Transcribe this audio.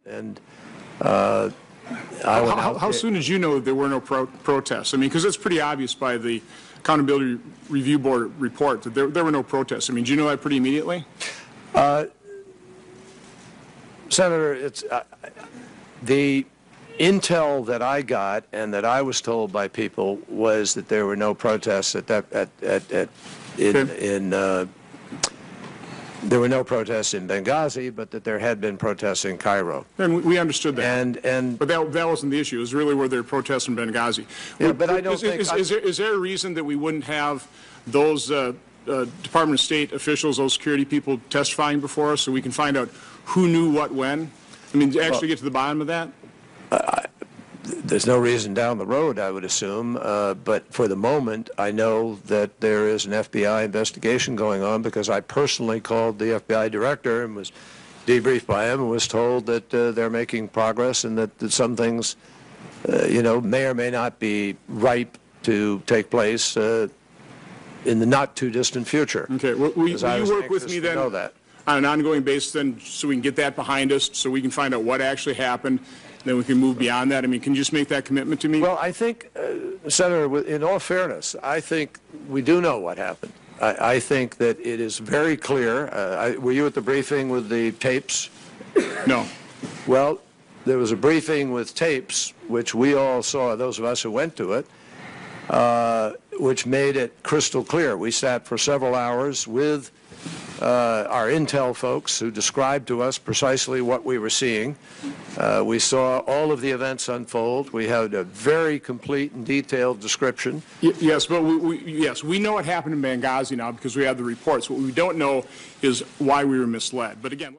And how soon did you know that there were no protests? I mean, because it's pretty obvious by the Accountability Review Board report that there were no protests. I mean, did you know that pretty immediately? Senator, it's the intel that I got and that I was told by people was that there were no protests there were no protests in Benghazi, but that there had been protests in Cairo. And we understood that. But that wasn't the issue. It was really were there protests in Benghazi. Yeah, but I don't think... Is there a reason that we wouldn't have those Department of State officials, those security people testifying before us so we can find out who knew what when? I mean, to actually get to the bottom of that? There's no reason down the road, I would assume, but for the moment, I know that there is an FBI investigation going on because I personally called the FBI director and was debriefed by him and was told that they're making progress and that some things, may or may not be ripe to take place in the not-too-distant future. Okay. Will you work with me then on an ongoing basis then so we can get that behind us, so we can find out what actually happened? Then we can move beyond that. I mean, can you just make that commitment to me? Well, I think, Senator, in all fairness, I think we do know what happened. I think that it is very clear. Were you at the briefing with the tapes? No. Well, there was a briefing with tapes, which we all saw, those of us who went to it, which made it crystal clear. We sat for several hours with our intel folks who described to us precisely what we were seeing. We saw all of the events unfold. We had a very complete and detailed description. Yes, but we know what happened in Benghazi now because we have the reports. What we don't know is why we were misled. But again.